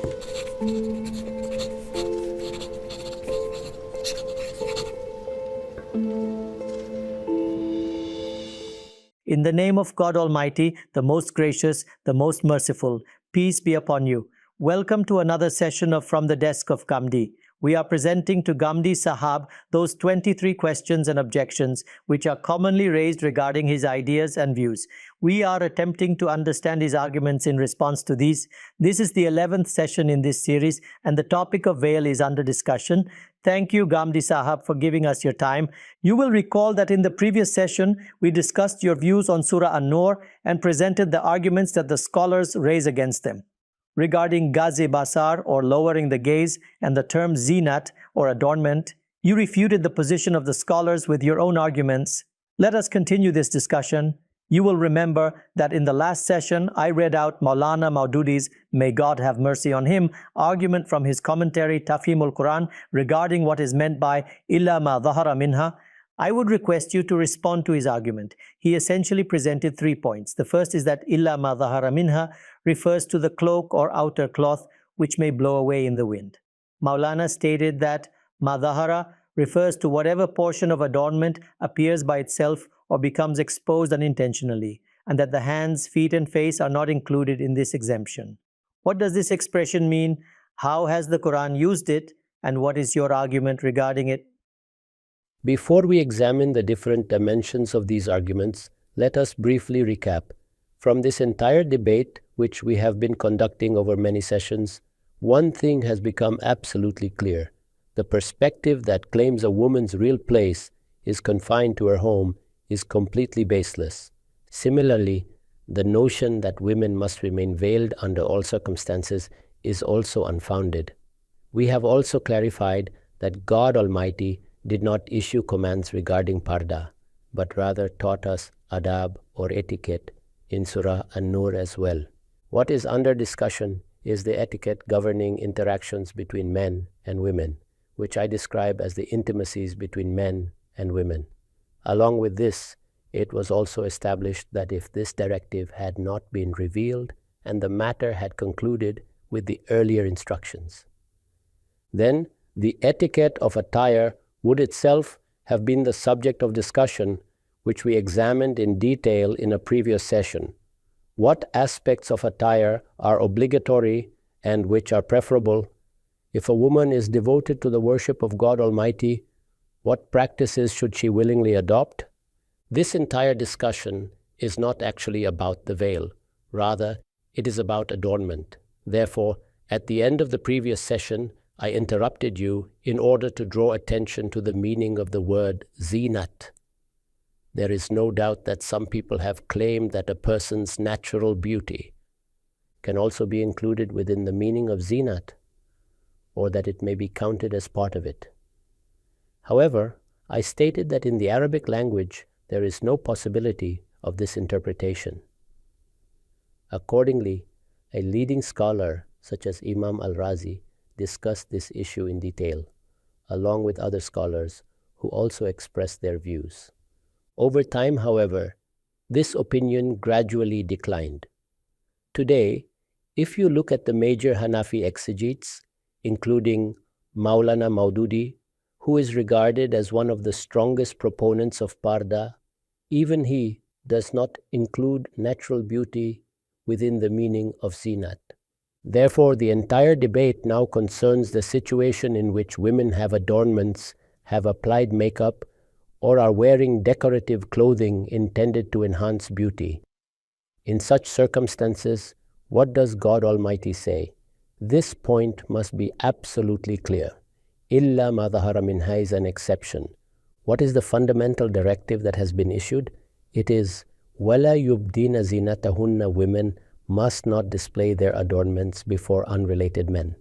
In the name of God Almighty, the most gracious, the most merciful, peace be upon you. Welcome to another session of From the Desk of Ghamidi. We are presenting to Ghamidi Sahab those 23 questions and objections which are commonly raised regarding his ideas and views. We are attempting to understand his arguments in response to these. This is the 11th session in this series, and the topic of veil is under discussion. Thank you, Ghamidi Sahab, for giving us your time. You will recall that in the previous session, we discussed your views on Surah Al-Noor and presented the arguments that the scholars raise against them. Regarding gaze basar, or lowering the gaze, and the term zinat, or adornment, you refuted the position of the scholars with your own arguments. Let us continue this discussion. You will remember that in the last session, I read out Maulana Maududi's, may God have mercy on him, argument from his commentary Tafhimul Quran regarding what is meant by illa ma dhahara minha. I would request you to respond to his argument. He essentially presented 3 points. The first is that illa ma dhahara minha refers to the cloak or outer cloth which may blow away in the wind. Maulana stated that ma dhahara refers to whatever portion of adornment appears by itself or becomes exposed unintentionally, and that the hands, feet and face are not included in this exemption. What does this expression mean? How has the Quran used it? And what is your argument regarding it? Before we examine the different dimensions of these arguments, let us briefly recap. From this entire debate, which we have been conducting over many sessions, one thing has become absolutely clear. The perspective that claims a woman's real place is confined to her home is completely baseless. Similarly, the notion that women must remain veiled under all circumstances is also unfounded. We have also clarified that God Almighty did not issue commands regarding Parda, but rather taught us adab or etiquette in Surah Al-Noor as well. What is under discussion is the etiquette governing interactions between men and women, which I describe as the intimacies between men and women. Along with this, it was also established that if this directive had not been revealed and the matter had concluded with the earlier instructions, then the etiquette of attire would itself have been the subject of discussion, which we examined in detail in a previous session. What aspects of attire are obligatory and which are preferable? If a woman is devoted to the worship of God Almighty, what practices should she willingly adopt? This entire discussion is not actually about the veil. Rather, it is about adornment. Therefore, at the end of the previous session, I interrupted you in order to draw attention to the meaning of the word zinat. There is no doubt that some people have claimed that a person's natural beauty can also be included within the meaning of zinat, or that it may be counted as part of it. However, I stated that in the Arabic language, there is no possibility of this interpretation. Accordingly, a leading scholar such as Imam al-Razi discussed this issue in detail, along with other scholars who also expressed their views. Over time, however, this opinion gradually declined. Today, if you look at the major Hanafi exegetes, including Maulana Maududi, who is regarded as one of the strongest proponents of Parda, even he does not include natural beauty within the meaning of zinat. Therefore, the entire debate now concerns the situation in which women have adornments, have applied makeup, or are wearing decorative clothing intended to enhance beauty. In such circumstances, what does God Almighty say? This point must be absolutely clear. Illa ma dhahara minha is an exception. What is the fundamental directive that has been issued? It is, wala yubdina zinatahunna, women must not display their adornments before unrelated men.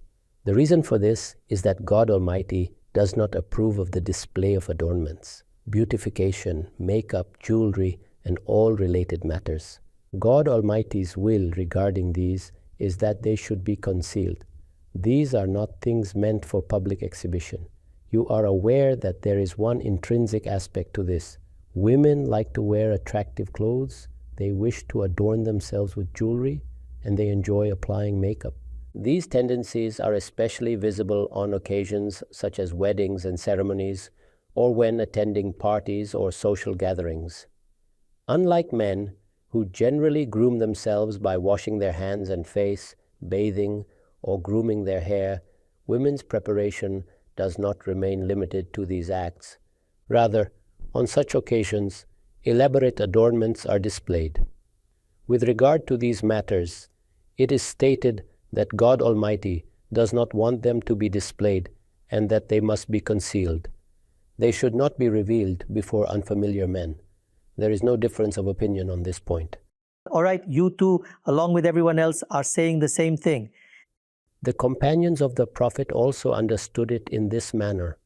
The reason for this is that God Almighty does not approve of the display of adornments, beautification, makeup, jewelry, and all related matters. God Almighty's will regarding these is that they should be concealed. These are not things meant for public exhibition. You are aware that there is one intrinsic aspect to this. Women like to wear attractive clothes, they wish to adorn themselves with jewelry, and they enjoy applying makeup. These tendencies are especially visible on occasions such as weddings and ceremonies, or when attending parties or social gatherings. Unlike men, who generally groom themselves by washing their hands and face, bathing, or grooming their hair, women's preparation does not remain limited to these acts. Rather, on such occasions, elaborate adornments are displayed. With regard to these matters, it is stated that God Almighty does not want them to be displayed and that they must be concealed. They should not be revealed before unfamiliar men. There is no difference of opinion on this point. All right, you too, along with everyone else, are saying the same thing. The companions of the Prophet also understood it in this manner.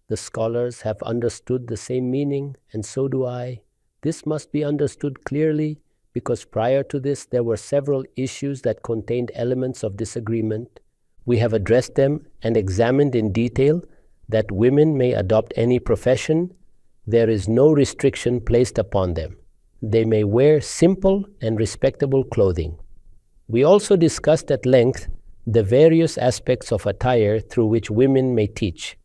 The scholars have understood the same meaning, and so do I. This must be understood clearly because prior to this there were several issues that contained elements of disagreement. We have addressed them and examined in detail that women may adopt any profession. There is no restriction placed upon them. They may wear simple and respectable clothing. We also discussed at length the various aspects of attire through which women may teach,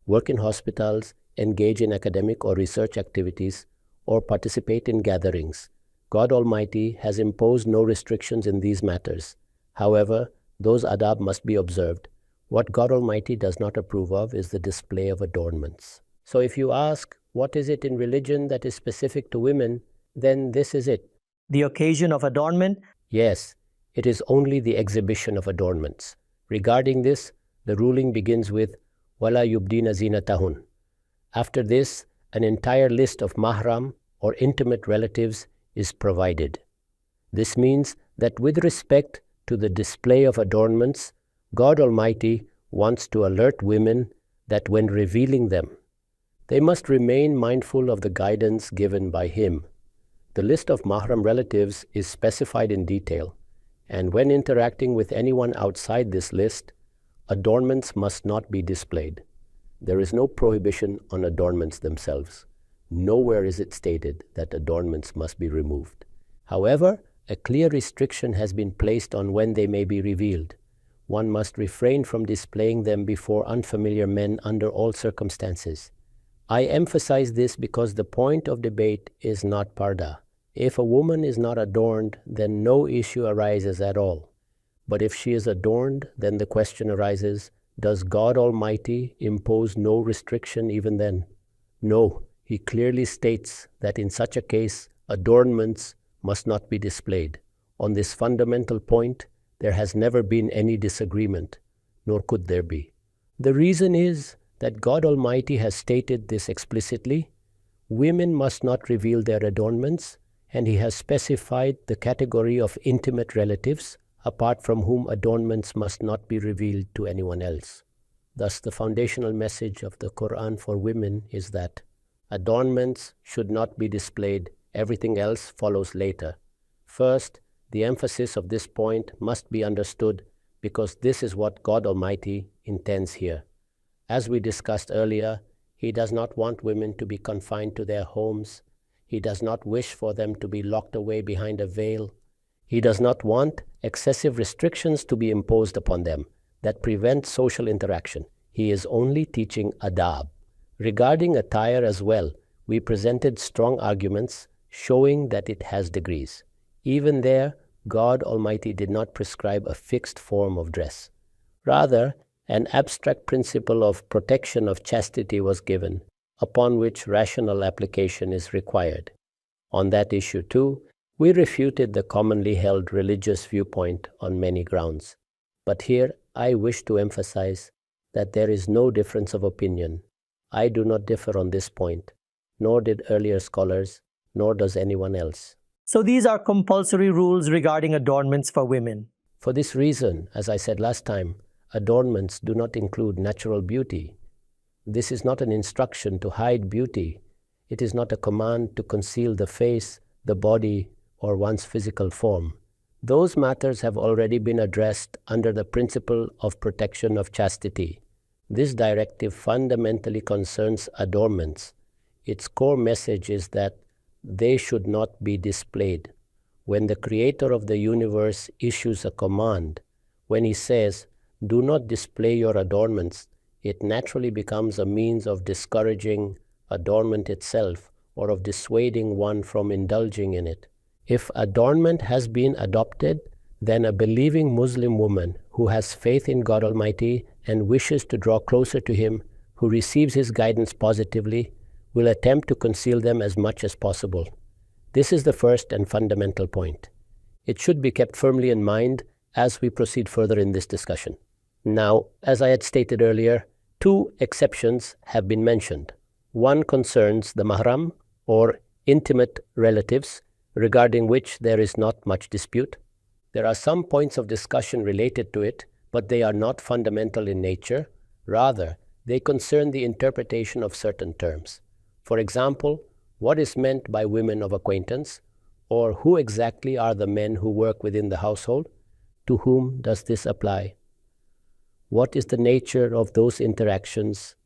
work in hospitals, engage in academic or research activities, or participate in gatherings. God Almighty has imposed no restrictions in these matters. However, those adab must be observed. What God Almighty does not approve of is the display of adornments. So if you ask, what is it in religion that is specific to women, then this is it. The occasion of adornment? Yes, it is only the exhibition of adornments. Regarding this, the ruling begins with وَلَا يُبْدِينَ زِينَتَهُنْ. After this, an entire list of mahram or intimate relatives is provided. This means that with respect to the display of adornments, God Almighty wants to alert women that when revealing them, they must remain mindful of the guidance given by Him. The list of mahram relatives is specified in detail, and when interacting with anyone outside this list, adornments must not be displayed. There is no prohibition on adornments themselves. Nowhere is it stated that adornments must be removed. However, a clear restriction has been placed on when they may be revealed. One must refrain from displaying them before unfamiliar men under all circumstances. I emphasize this because the point of debate is not Parda. If a woman is not adorned, then no issue arises at all. But if she is adorned, then the question arises, does God Almighty impose no restriction even then? No. He clearly states that in such a case, adornments must not be displayed. On this fundamental point, there has never been any disagreement, nor could there be. The reason is that God Almighty has stated this explicitly. Women must not reveal their adornments, and He has specified the category of intimate relatives, apart from whom adornments must not be revealed to anyone else. Thus, the foundational message of the Quran for women is that adornments should not be displayed. Everything else follows later. First, the emphasis of this point must be understood because this is what God Almighty intends here. As we discussed earlier, He does not want women to be confined to their homes. He does not wish for them to be locked away behind a veil. He does not want excessive restrictions to be imposed upon them that prevent social interaction. He is only teaching adab. Regarding attire as well, we presented strong arguments showing that it has degrees. Even there, God Almighty did not prescribe a fixed form of dress. Rather, an abstract principle of protection of chastity was given, upon which rational application is required. On that issue too, we refuted the commonly held religious viewpoint on many grounds. But here I wish to emphasize that there is no difference of opinion. I do not differ on this point, nor did earlier scholars, nor does anyone else. So these are compulsory rules regarding adornments for women. For this reason, as I said last time, adornments do not include natural beauty. This is not an instruction to hide beauty. It is not a command to conceal the face, the body, or one's physical form. Those matters have already been addressed under the principle of protection of chastity. This directive fundamentally concerns adornments. Its core message is that they should not be displayed. When the Creator of the universe issues a command, When he says, "Do not display your adornments," it naturally becomes a means of discouraging adornment itself or of dissuading one from indulging in it. If adornment has been adopted, then a believing Muslim woman who has faith in God Almighty and wishes to draw closer to Him, who receives His guidance positively, will attempt to conceal them as much as possible. This is the first and fundamental point. It should be kept firmly in mind as we proceed further in this discussion. Now, as I had stated earlier, two exceptions have been mentioned. One concerns the mahram, or intimate relatives, regarding which there is not much dispute. There are some points of discussion related to it, but they are not fundamental in nature. Rather, they concern the interpretation of certain terms. For example, what is meant by women of acquaintance, or who exactly are the men who work within the household? To whom does this apply? What is the nature of those interactions?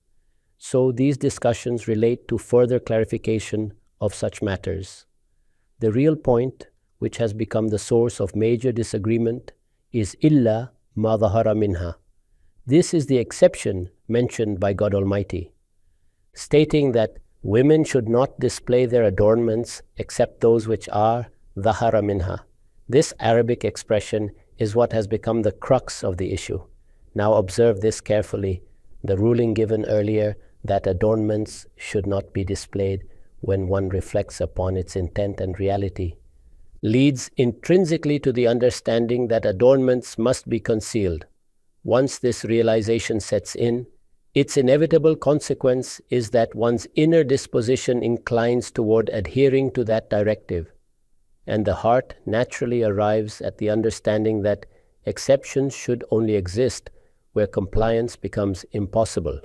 So these discussions relate to further clarification of such matters. The real point, which has become the source of major disagreement, is illa ma dhahara minha. This is the exception mentioned by God Almighty, stating that women should not display their adornments except those which are dhahara minha. This Arabic expression is what has become the crux of the issue. Now observe this carefully. The ruling given earlier that adornments should not be displayed when one reflects upon its intent and reality leads intrinsically to the understanding that adornments must be concealed. Once this realization sets in, its inevitable consequence is that one's inner disposition inclines toward adhering to that directive, and the heart naturally arrives at the understanding that exceptions should only exist where compliance becomes impossible.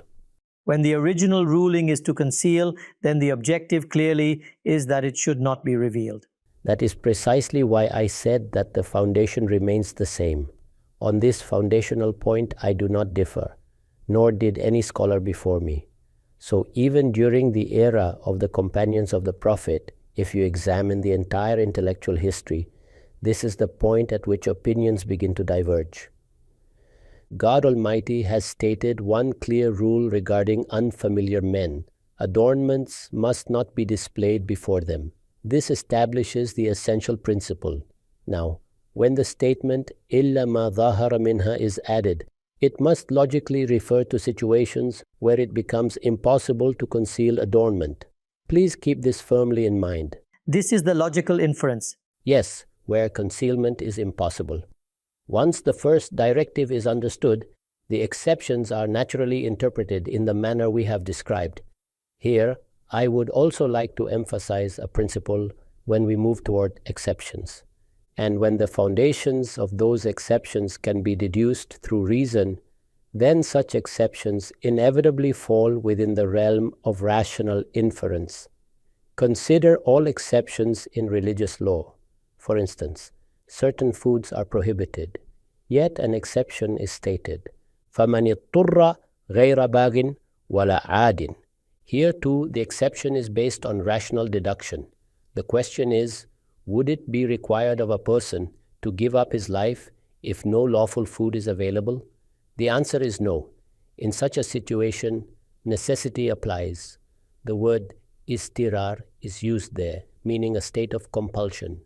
When the original ruling is to conceal, then the objective clearly is that it should not be revealed. That is precisely why I said that the foundation remains the same. On this foundational point, I do not differ, nor did any scholar before me. So even during the era of the companions of the Prophet, if you examine the entire intellectual history, this is the point at which opinions begin to diverge. God Almighty has stated one clear rule regarding unfamiliar men. Adornments must not be displayed before them. This establishes the essential principle. Now, when the statement illa ma dhahara minha is added, it must logically refer to situations where it becomes impossible to conceal adornment. Please keep this firmly in mind. This is the logical inference. Yes, where concealment is impossible. Once the first directive is understood, the exceptions are naturally interpreted in the manner we have described. Here, I would also like to emphasize a principle when we move toward exceptions. And when the foundations of those exceptions can be deduced through reason, then such exceptions inevitably fall within the realm of rational inference. Consider all exceptions in religious law. For instance, certain foods are prohibited, yet an exception is stated. فَمَنِ اضْطُرَّ غَيْرَ بَاغٍ وَلَا عَادٍ. Here too, the exception is based on rational deduction. The question is, would it be required of a person to give up his life if no lawful food is available? The answer is no. In such a situation, necessity applies. The word istirar is used there, meaning a state of compulsion,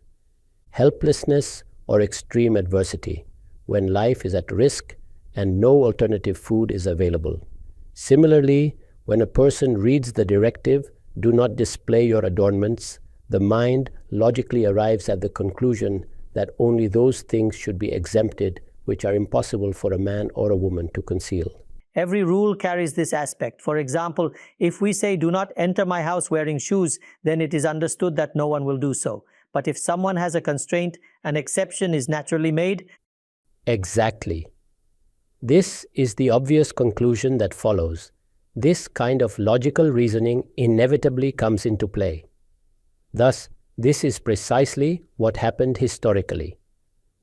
helplessness, or extreme adversity, when life is at risk and no alternative food is available. Similarly, when a person reads the directive, "Do not display your adornments," the mind logically arrives at the conclusion that only those things should be exempted which are impossible for a man or a woman to conceal. Every rule carries this aspect. For example, if we say, "Do not enter my house wearing shoes," then it is understood that no one will do so. But if someone has a constraint, an exception is naturally made. Exactly. This is the obvious conclusion that follows. This kind of logical reasoning inevitably comes into play. Thus, this is precisely what happened historically.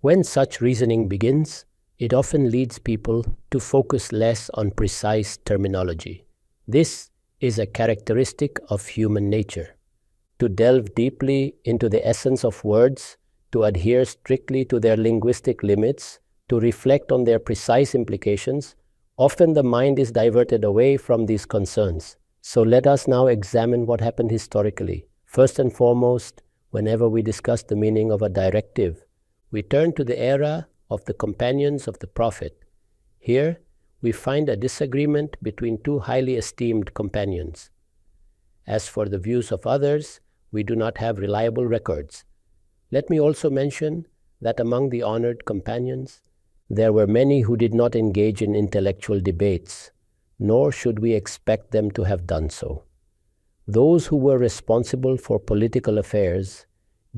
When such reasoning begins, it often leads people to focus less on precise terminology. This is a characteristic of human nature. To delve deeply into the essence of words, to adhere strictly to their linguistic limits, to reflect on their precise implications, often the mind is diverted away from these concerns. So let us now examine what happened historically. First and foremost, whenever we discuss the meaning of a directive, we turn to the era of the companions of the Prophet. Here, we find a disagreement between two highly esteemed companions. As for the views of others, we do not have reliable records. Let me also mention that among the honored companions, there were many who did not engage in intellectual debates, nor should we expect them to have done so. Those who were responsible for political affairs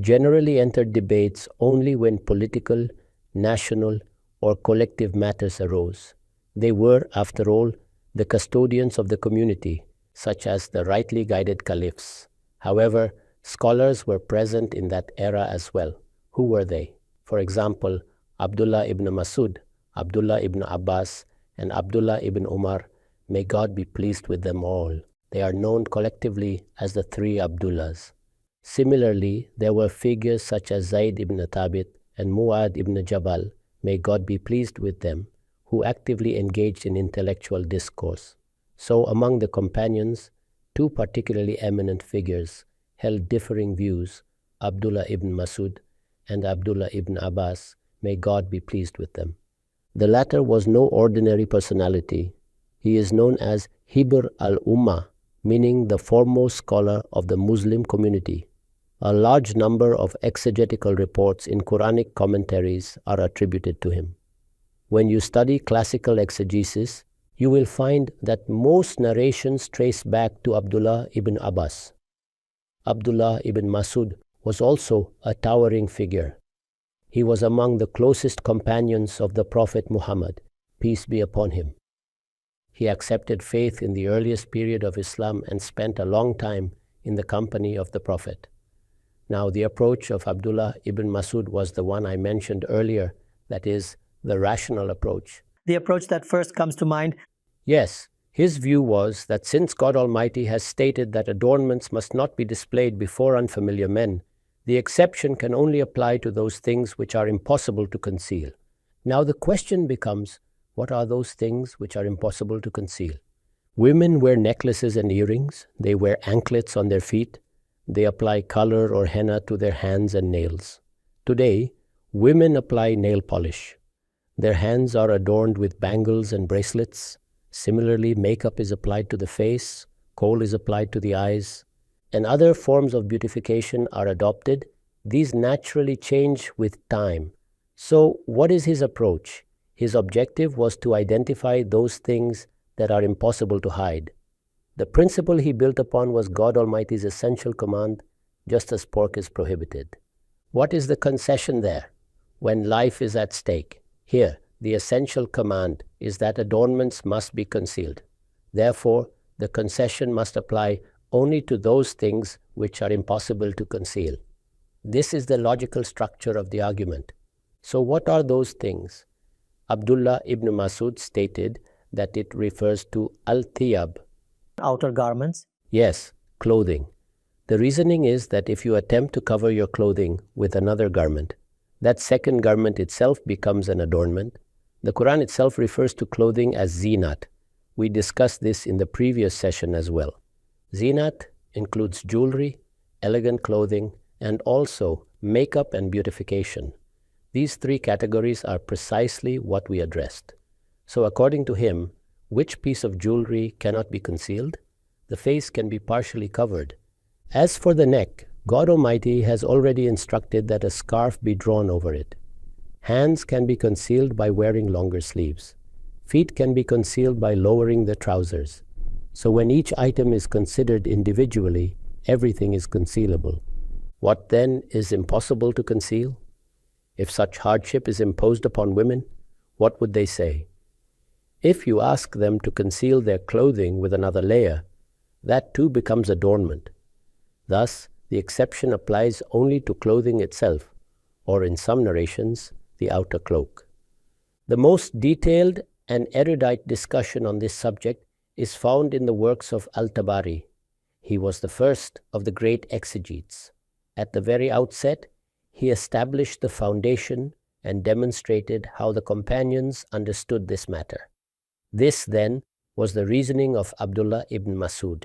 generally entered debates only when political, national, or collective matters arose. They were, after all, the custodians of the community, such as the rightly guided caliphs. However, scholars were present in that era as well. Who were they? For example, Abdullah ibn Masud, Abdullah ibn Abbas, and Abdullah ibn Umar, may God be pleased with them all. They are known collectively as the three Abdullahs. Similarly, there were figures such as Zayd ibn Thabit and Mu'ad ibn Jabal, may God be pleased with them, who actively engaged in intellectual discourse. So among the companions, two particularly eminent figures held differing views, Abdullah ibn Masud and Abdullah ibn Abbas, may God be pleased with them. The latter was no ordinary personality. He is known as Hibr al-Ummah, meaning the foremost scholar of the Muslim community. A large number of exegetical reports in Quranic commentaries are attributed to him. When you study classical exegesis, you will find that most narrations trace back to Abdullah ibn Abbas. Abdullah ibn Masud was also a towering figure. He was among the closest companions of the Prophet Muhammad, peace be upon him. He accepted faith in the earliest period of Islam and spent a long time in the company of the Prophet. Now, the approach of Abdullah ibn Masud was the one I mentioned earlier, that is, the rational approach. The approach that first comes to mind. Yes, his view was that since God Almighty has stated that adornments must not be displayed before unfamiliar men, the exception can only apply to those things which are impossible to conceal. Now the question becomes, what are those things which are impossible to conceal? Women wear necklaces and earrings, they wear anklets on their feet, they apply color or henna to their hands and nails. Today, women apply nail polish. Their hands are adorned with bangles and bracelets. Similarly, makeup is applied to the face, kohl is applied to the eyes, and other forms of beautification are adopted. These naturally change with time. So, what is his approach? His objective was to identify those things that are impossible to hide. The principle he built upon was God Almighty's essential command, just as pork is prohibited. What is the concession there when life is at stake? Here, the essential command is that adornments must be concealed. Therefore, the concession must apply only to those things which are impossible to conceal. This is the logical structure of the argument. So what are those things? Abdullah ibn Masud stated that it refers to al-thiyab. Outer garments? Yes, clothing. The reasoning is that if you attempt to cover your clothing with another garment, that second garment itself becomes an adornment. The Quran itself refers to clothing as zinat. We discussed this in the previous session as well. Zinat includes jewelry, elegant clothing, and also makeup and beautification. These three categories are precisely what we addressed. So according to him, which piece of jewelry cannot be concealed? The face can be partially covered. As for the neck, God Almighty has already instructed that a scarf be drawn over it. Hands can be concealed by wearing longer sleeves. Feet can be concealed by lowering the trousers. So when each item is considered individually, everything is concealable. What then is impossible to conceal? If such hardship is imposed upon women, what would they say? If you ask them to conceal their clothing with another layer, that too becomes adornment. Thus, the exception applies only to clothing itself, or in some narrations, the outer cloak. The most detailed and erudite discussion on this subject is found in the works of Al-Tabari. He was the first of the great exegetes. At the very outset, he established the foundation and demonstrated how the companions understood this matter. This, then, was the reasoning of Abdullah ibn Masud.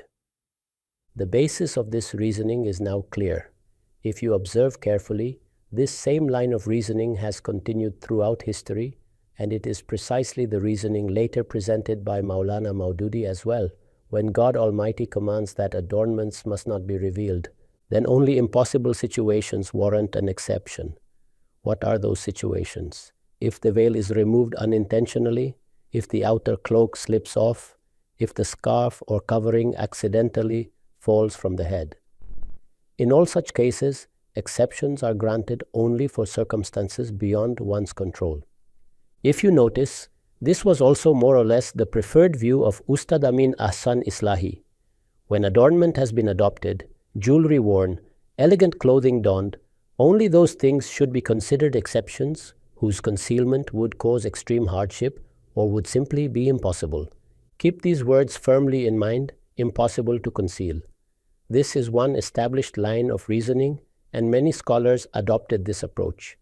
The basis of this reasoning is now clear. If you observe carefully, this same line of reasoning has continued throughout history, and it is precisely the reasoning later presented by Maulana Maududi as well. When God Almighty commands that adornments must not be revealed, then only impossible situations warrant an exception. What are those situations? If the veil is removed unintentionally, if the outer cloak slips off, if the scarf or covering accidentally falls from the head. In all such cases, exceptions are granted only for circumstances beyond one's control. If you notice, this was also more or less the preferred view of Ustad Amin Ahsan Islahi. When adornment has been adopted, jewelry worn, elegant clothing donned, only those things should be considered exceptions whose concealment would cause extreme hardship or would simply be impossible. Keep these words firmly in mind, impossible to conceal. This is one established line of reasoning, and many scholars adopted this approach.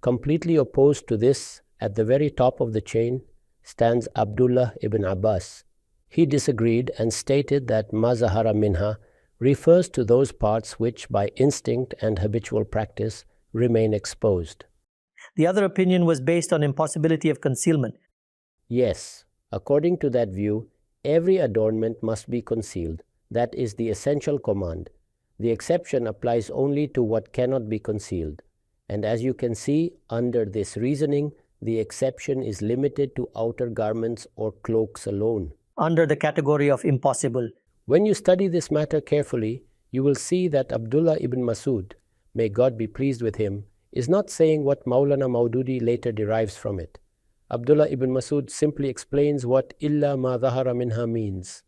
Completely opposed to this, at the very top of the chain, stands Abdullah ibn Abbas. He disagreed and stated that ma zahara minha refers to those parts which, by instinct and habitual practice, remain exposed. The other opinion was based on impossibility of concealment. Yes, according to that view, every adornment must be concealed. That is the essential command. The exception applies only to what cannot be concealed. And as you can see, under this reasoning, the exception is limited to outer garments or cloaks alone. Under the category of impossible. When you study this matter carefully, you will see that Abdullah ibn Masud, may God be pleased with him, is not saying what Maulana Maududi later derives from it. Abdullah ibn Masud simply explains what illa ma dhahara minha means.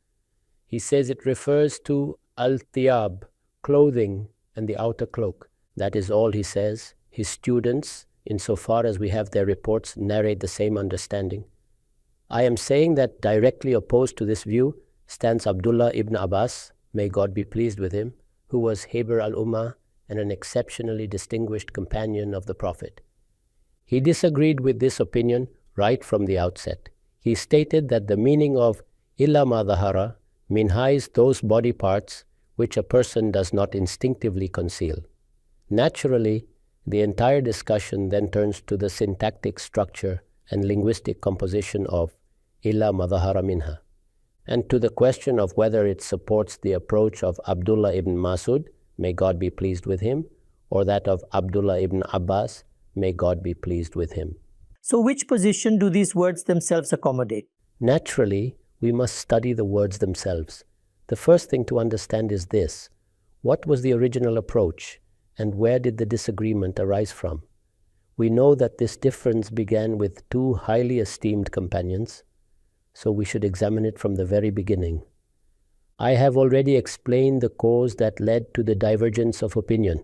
He says it refers to al-thiyab, clothing, and the outer cloak. That is all he says. His students, insofar as we have their reports, narrate the same understanding. I am saying that directly opposed to this view stands Abdullah ibn Abbas, may God be pleased with him, who was Haber al-Ummah and an exceptionally distinguished companion of the Prophet. He disagreed with this opinion right from the outset. He stated that the meaning of illa ma dhahara minhais those body parts which a person does not instinctively conceal. Naturally, the entire discussion then turns to the syntactic structure and linguistic composition of illa ma dhahara minha, and to the question of whether it supports the approach of Abdullah ibn Masud, may God be pleased with him, or that of Abdullah ibn Abbas, may God be pleased with him. So which position do these words themselves accommodate? Naturally, we must study the words themselves. The first thing to understand is this: what was the original approach, and where did the disagreement arise from? We know that this difference began with two highly esteemed companions, so we should examine it from the very beginning. I have already explained the cause that led to the divergence of opinion.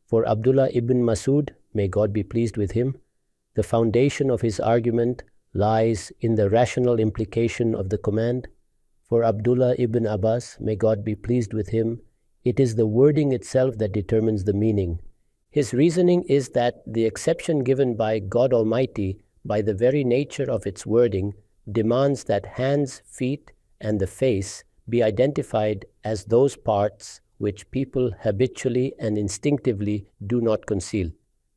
For Abdullah ibn Masud, may God be pleased with him, the foundation of his argument lies in the rational implication of the command. For Abdullah ibn Abbas, may God be pleased with him, it is the wording itself that determines the meaning. His reasoning is that the exception given by God Almighty, by the very nature of its wording, demands that hands, feet, and the face be identified as those parts which people habitually and instinctively do not conceal.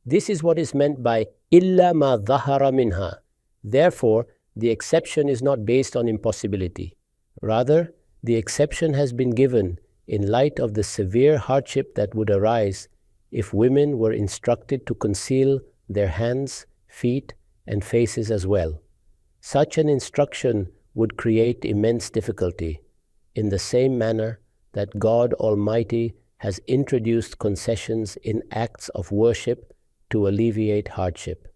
This is what is meant by illa ma dhahara minha. Therefore, the exception is not based on impossibility. Rather, the exception has been given in light of the severe hardship that would arise if women were instructed to conceal their hands, feet, and faces as well. Such an instruction would create immense difficulty, in the same manner that God Almighty has introduced concessions in acts of worship to alleviate hardship.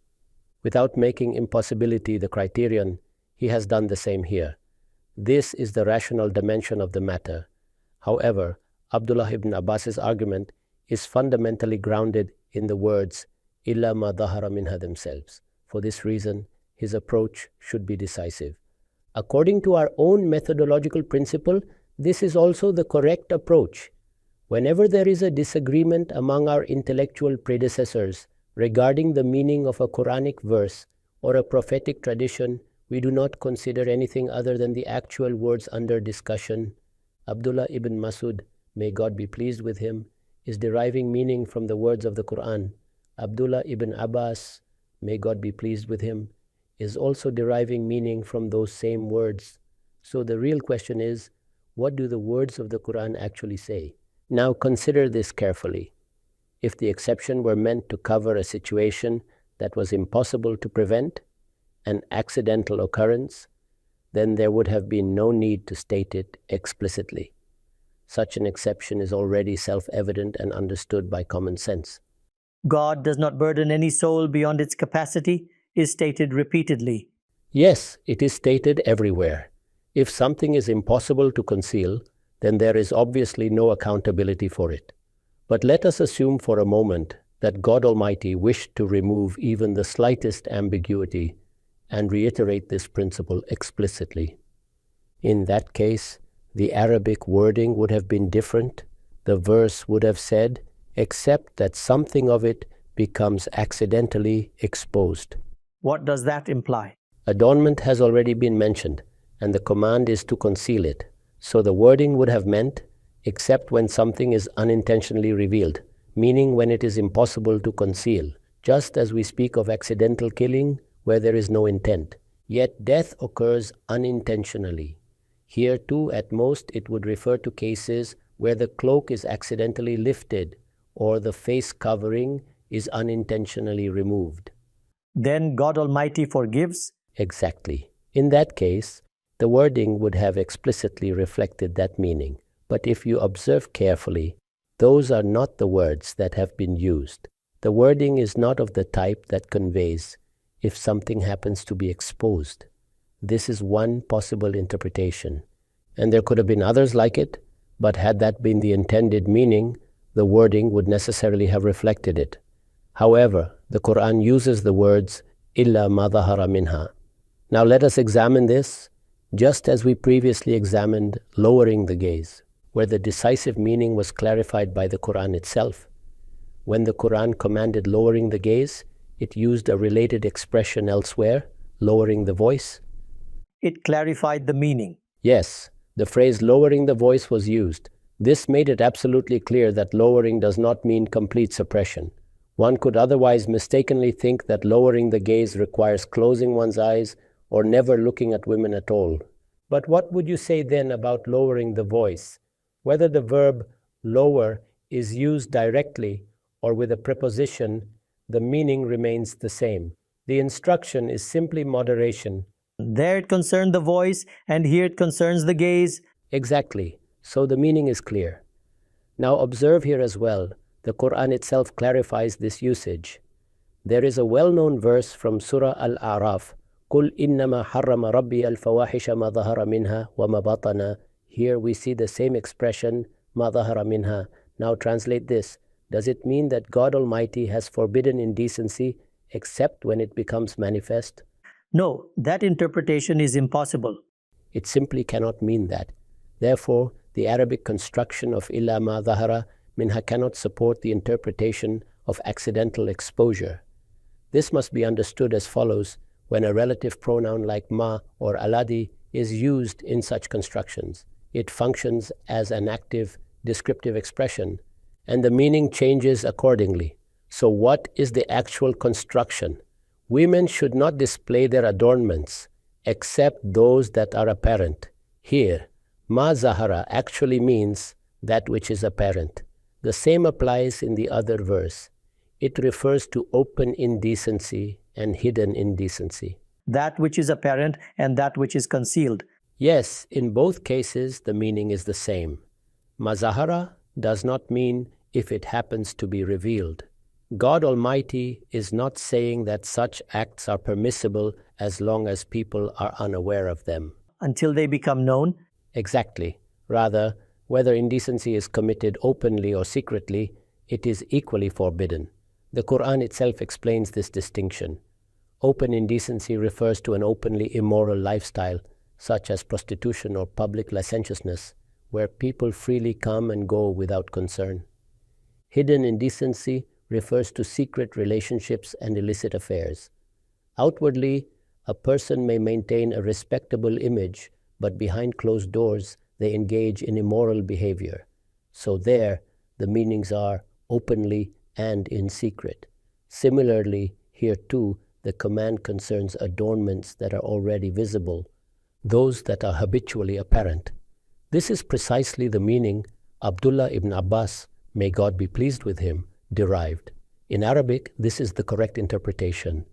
Without making impossibility the criterion, he has done the same here. This is the rational dimension of the matter. However, Abdullah ibn Abbas's argument is fundamentally grounded in the words illa ma dhahara minha themselves. For this reason, his approach should be decisive. According to our own methodological principle, this is also the correct approach. Whenever there is a disagreement among our intellectual predecessors, Regarding the meaning of a Quranic verse or a prophetic tradition, we do not consider anything other than the actual words under discussion. Abdullah ibn Masud, may God be pleased with him, is deriving meaning from the words of the Quran. Abdullah ibn Abbas, may God be pleased with him, is also deriving meaning from those same words. So the real question is, what do the words of the Quran actually say? Now consider this carefully. If the exception were meant to cover a situation that was impossible to prevent, an accidental occurrence, then there would have been no need to state it explicitly. Such an exception is already self-evident and understood by common sense. God does not burden any soul beyond its capacity is stated repeatedly. Yes, it is stated everywhere. If something is impossible to conceal, then there is obviously no accountability for it. But let us assume for a moment that God Almighty wished to remove even the slightest ambiguity and reiterate this principle explicitly. In that case, the Arabic wording would have been different. The verse would have said, except that something of it becomes accidentally exposed. What does that imply? Adornment has already been mentioned, and the command is to conceal it. So the wording would have meant, except when something is unintentionally revealed, meaning when it is impossible to conceal, just as we speak of accidental killing where there is no intent. Yet death occurs unintentionally. Here too, at most, it would refer to cases where the cloak is accidentally lifted or the face covering is unintentionally removed. Then God Almighty forgives? Exactly. In that case, the wording would have explicitly reflected that meaning. But if you observe carefully, those are not the words that have been used. The wording is not of the type that conveys if something happens to be exposed. This is one possible interpretation, and there could have been others like it, but had that been the intended meaning, the wording would necessarily have reflected it. However, the Quran uses the words illa ma dhahara minha. Now let us examine this, just as we previously examined lowering the gaze, where the decisive meaning was clarified by the Quran itself. When the Quran commanded lowering the gaze, it used a related expression elsewhere, lowering the voice. It clarified the meaning. Yes, the phrase lowering the voice was used. This made it absolutely clear that lowering does not mean complete suppression. One could otherwise mistakenly think that lowering the gaze requires closing one's eyes or never looking at women at all. But what would you say then about lowering the voice? Whether the verb lower is used directly or with a preposition, the meaning remains the same. The instruction is simply moderation. There it concerned the voice, and here it concerns the gaze. Exactly. So the meaning is clear. Now observe here as well, the Quran itself clarifies this usage. There is a well-known verse from Surah Al-A'raf, قُلْ إِنَّمَا حَرَّمَ رَبِّي الْفَوَاحِشَ مَا ظَهَرَ مِنْهَا وَمَا بَطَنَ. Here we see the same expression, مَا ظَهَرَ مِنْهَا. Now translate this. Does it mean that God Almighty has forbidden indecency except when it becomes manifest? No, that interpretation is impossible. It simply cannot mean that. Therefore, the Arabic construction of illa ma dhahara minha cannot support the interpretation of accidental exposure. This must be understood as follows when a relative pronoun like ma or aladi is used in such constructions. It functions as an active, descriptive expression, and the meaning changes accordingly. So what is the actual construction? Women should not display their adornments except those that are apparent. Here, ma zahara actually means that which is apparent. The same applies in the other verse. It refers to open indecency and hidden indecency. That which is apparent and that which is concealed. Yes, in both cases the meaning is the same. Mazahara does not mean if it happens to be revealed. God Almighty is not saying that such acts are permissible as long as people are unaware of them. Until they become known? Exactly. Rather, whether indecency is committed openly or secretly, it is equally forbidden. The Quran itself explains this distinction. Open indecency refers to an openly immoral lifestyle, such as prostitution or public licentiousness, where people freely come and go without concern. Hidden indecency refers to secret relationships and illicit affairs. Outwardly, a person may maintain a respectable image, but behind closed doors, they engage in immoral behavior. So there, the meanings are openly and in secret. Similarly, here too, the command concerns adornments that are already visible, those that are habitually apparent. This is precisely the meaning Abdullah ibn Abbas, may God be pleased with him, derived. In Arabic, this is the correct interpretation.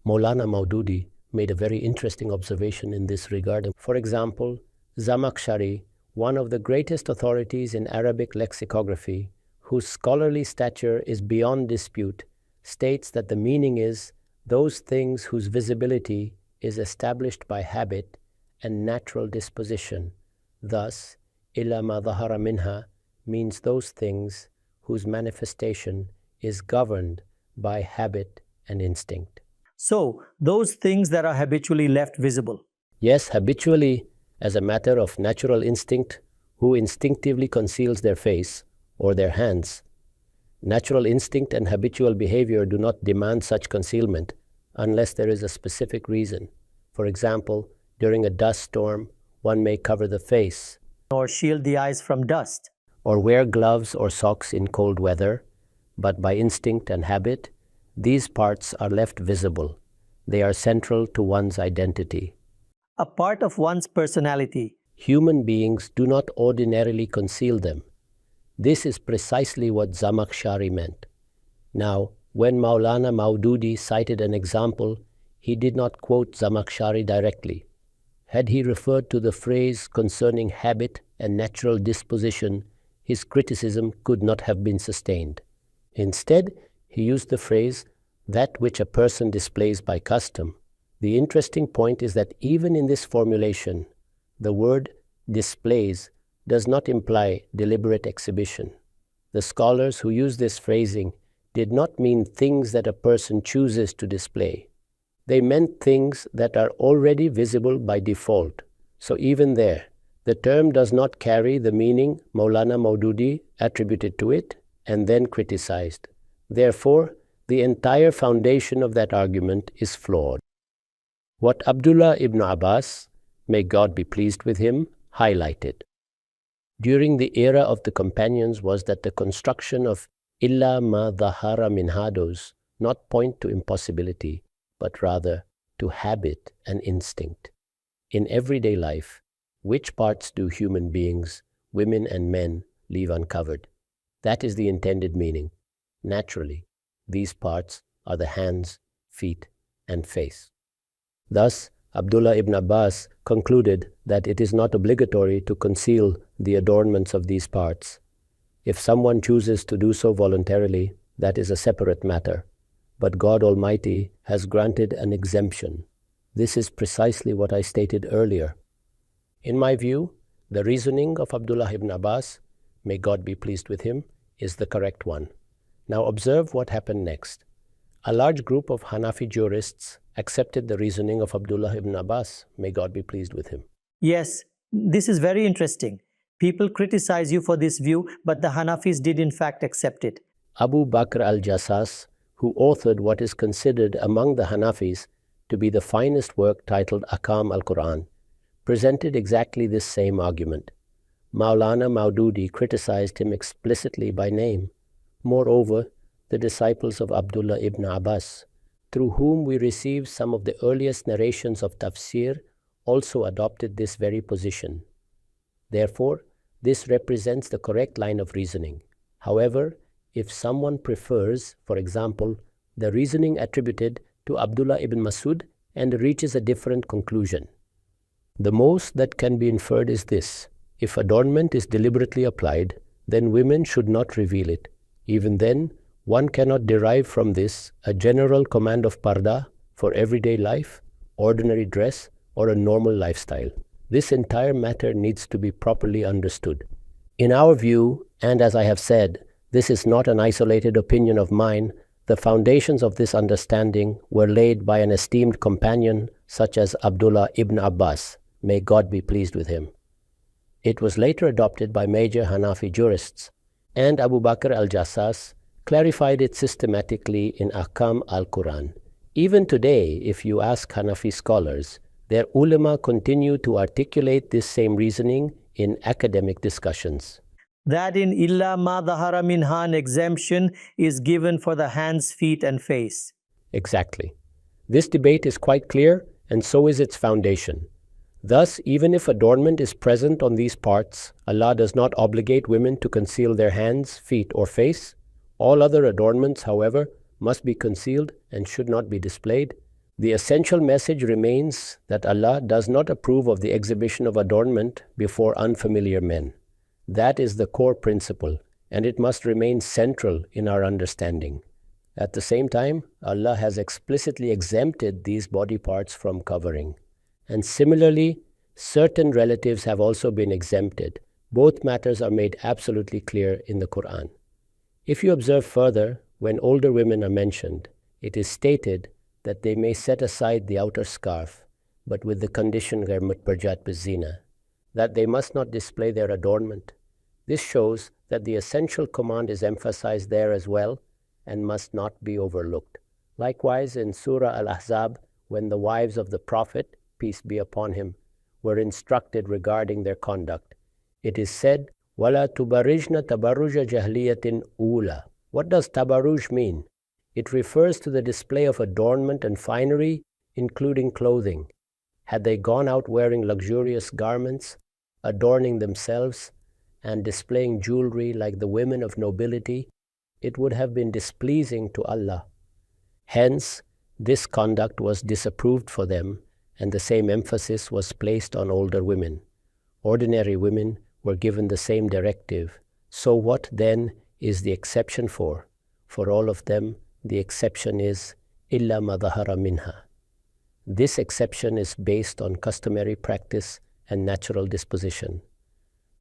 Maulana Maududi made a very interesting observation in this regard. For example, Zamakhshari, one of the greatest authorities in Arabic lexicography, whose scholarly stature is beyond dispute, states that the meaning is those things whose visibility is established by habit and natural disposition. Thus, illa ma dhahara minha means those things whose manifestation is governed by habit and instinct. So, those things that are habitually left visible. Yes, habitually, as a matter of natural instinct, who instinctively conceals their face or their hands. Natural instinct and habitual behavior do not demand such concealment unless there is a specific reason. For example, during a dust storm, one may cover the face, Or shield the eyes from dust. or wear gloves or socks in cold weather, but by instinct and habit, these parts are left visible. They are central to one's identity. A part of one's personality. Human beings do not ordinarily conceal them. This is precisely what Zamakhshari meant. Now, when Maulana Maududi cited an example, he did not quote Zamakhshari directly. Had he referred to the phrase concerning habit and natural disposition, his criticism could not have been sustained. Instead, he used the phrase, that which a person displays by custom. The interesting point is that even in this formulation, the word displays does not imply deliberate exhibition. The scholars who use this phrasing did not mean things that a person chooses to display. They meant things that are already visible by default. So even there, the term does not carry the meaning Maulana Maududi attributed to it and then criticized. Therefore, the entire foundation of that argument is flawed. What Abdullah ibn Abbas, may God be pleased with him, highlighted during the era of the companions was that the construction of illa ma dhahara minha does not point to impossibility, but rather to habit and instinct. In everyday life, which parts do human beings, women and men, leave uncovered? That is the intended meaning. Naturally, these parts are the hands, feet, and face. Thus, Abdullah ibn Abbas concluded that it is not obligatory to conceal the adornments of these parts. If someone chooses to do so voluntarily, that is a separate matter. But God Almighty has granted an exemption. This is precisely what I stated earlier. In my view, the reasoning of Abdullah ibn Abbas, may God be pleased with him, is the correct one. Now observe what happened next. A large group of Hanafi jurists accepted the reasoning of Abdullah ibn Abbas, may God be pleased with him. Yes, this is very interesting. People criticize you for this view, but the Hanafis did in fact accept it. Abu Bakr al-Jassas, who authored what is considered among the Hanafis to be the finest work titled Ahkam al-Quran, presented exactly this same argument. Maulana Maududi criticized him explicitly by name. Moreover, the disciples of Abdullah ibn Abbas, through whom we receive some of the earliest narrations of tafsir, also adopted this very position. Therefore, this represents the correct line of reasoning. However, if someone prefers, for example, the reasoning attributed to Abdullah ibn Masud and reaches a different conclusion, the most that can be inferred is this: if adornment is deliberately applied, then women should not reveal it. Even then, one cannot derive from this a general command of Parda for everyday life, ordinary dress, or a normal lifestyle. This entire matter needs to be properly understood. In our view, and as I have said, this is not an isolated opinion of mine, the foundations of this understanding were laid by an esteemed companion such as Abdullah ibn Abbas, may God be pleased with him. It was later adopted by major Hanafi jurists, and Abu Bakr al-Jassas clarified it systematically in Ahkam al-Quran. Even today, if you ask Hanafi scholars, their ulama continue to articulate this same reasoning in academic discussions. That in illa ma dhahara minha an exemption is given for the hands, feet and face. Exactly. This debate is quite clear, and so is its foundation. Thus, even if adornment is present on these parts, Allah does not obligate women to conceal their hands, feet or face. All other adornments, however, must be concealed and should not be displayed. The essential message remains that Allah does not approve of the exhibition of adornment before unfamiliar men. That is the core principle, and it must remain central in our understanding. At the same time, Allah has explicitly exempted these body parts from covering. And similarly, certain relatives have also been exempted. Both matters are made absolutely clear in the Quran. If you observe further, when older women are mentioned, it is stated that they may set aside the outer scarf, but with the condition غير متبرجات بالزينة, that they must not display their adornment. This shows that the essential command is emphasized there as well and must not be overlooked. Likewise, in Surah Al-Ahzab, when the wives of the Prophet, peace be upon him, were instructed regarding their conduct, it is said, وَلَا تُبَرِجْنَ تَبَرُّجَ جَهْلِيَةٍ أُولَى. What does tabaruj mean? It refers to the display of adornment and finery, including clothing. Had they gone out wearing luxurious garments, adorning themselves, and displaying jewelry like the women of nobility, it would have been displeasing to Allah. Hence, this conduct was disapproved for them, and the same emphasis was placed on older women. Ordinary women were given the same directive. So what then is the exception for? For all of them, the exception is illa ma dhahara minha. This exception is based on customary practice and natural disposition,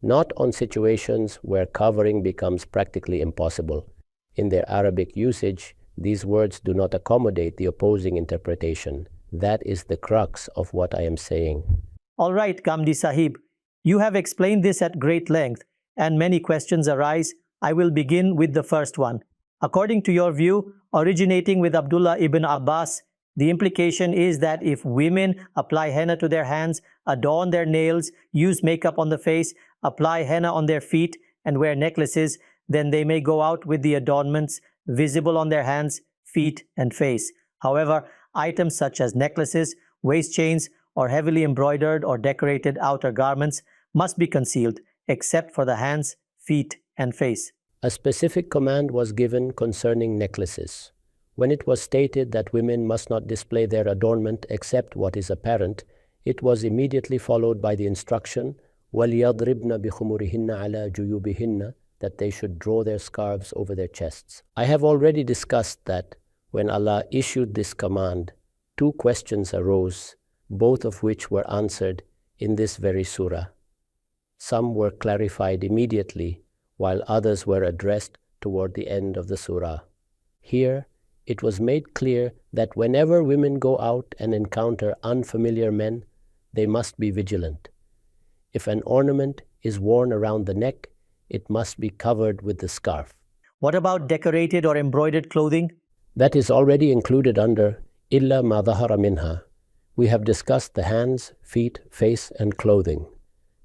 not on situations where covering becomes practically impossible. In their Arabic usage, these words do not accommodate the opposing interpretation. That is the crux of what I am saying. All right, Ghamidi Sahib, you have explained this at great length, and many questions arise. I will begin with the first one. According to your view, originating with Abdullah ibn Abbas, the implication is that if women apply henna to their hands, adorn their nails, use makeup on the face, apply henna on their feet, and wear necklaces, then they may go out with the adornments visible on their hands, feet, and face. However, items such as necklaces, waist chains, or heavily embroidered or decorated outer garments must be concealed, except for the hands, feet, and face. A specific command was given concerning necklaces. When it was stated that women must not display their adornment except what is apparent, it was immediately followed by the instruction, وَلْيَضْرِبْنَ بِخُمُرِهِنَّ عَلَى جُيُوبِهِنَّ, that they should draw their scarves over their chests. I have already discussed that when Allah issued this command, two questions arose, both of which were answered in this very surah. Some were clarified immediately, while others were addressed toward the end of the surah. Here, it was made clear that whenever women go out and encounter unfamiliar men, they must be vigilant. If an ornament is worn around the neck, it must be covered with the scarf. What about decorated or embroidered clothing? That is already included under illa ma dhahara minha. We have discussed the hands, feet, face, and clothing.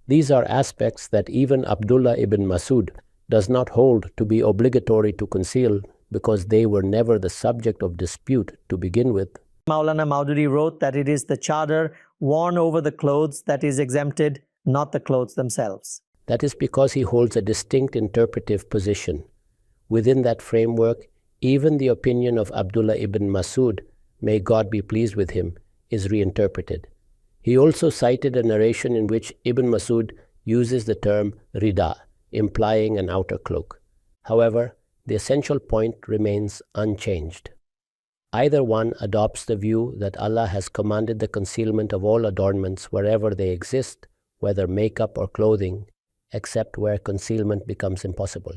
These are aspects that even Abdullah ibn Masud does not hold to be obligatory to conceal because they were never the subject of dispute to begin with. Maulana Maududi wrote that it is the chadar worn over the clothes that is exempted, not the clothes themselves. That is because he holds a distinct interpretive position. Within that framework, even the opinion of Abdullah ibn Masud, may God be pleased with him, is reinterpreted. He also cited a narration in which Ibn Masud uses the term rida, implying an outer cloak. However, the essential point remains unchanged. Either one adopts the view that Allah has commanded the concealment of all adornments wherever they exist, whether makeup or clothing, except where concealment becomes impossible.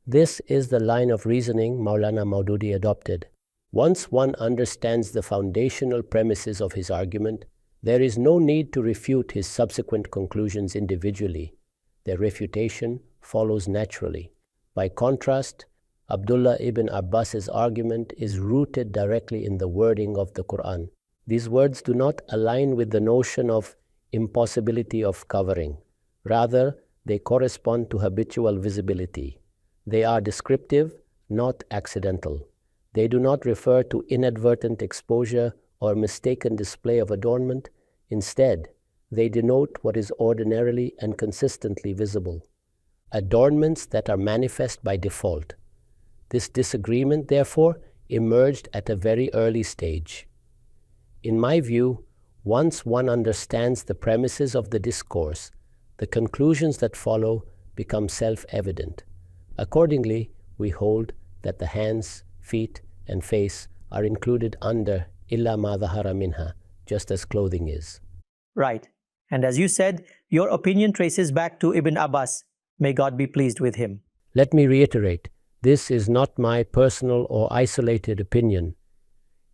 This is the line of reasoning Maulana Maududi adopted. Once one understands the foundational premises of his argument, there is no need to refute his subsequent conclusions individually. Their refutation follows naturally. By contrast, Abdullah ibn Abbas's argument is rooted directly in the wording of the Quran. These words do not align with the notion of impossibility of covering. Rather, they correspond to habitual visibility. They are descriptive, not accidental. They do not refer to inadvertent exposure or mistaken display of adornment. Instead, they denote what is ordinarily and consistently visible. Adornments that are manifest by default. This disagreement, therefore, emerged at a very early stage. In my view, once one understands the premises of the discourse, the conclusions that follow become self-evident. Accordingly, we hold that the hands, feet, and face are included under illa ma dhahara minha, just as clothing is. Right. And as you said, your opinion traces back to Ibn Abbas. May God be pleased with him. Let me reiterate, this is not my personal or isolated opinion.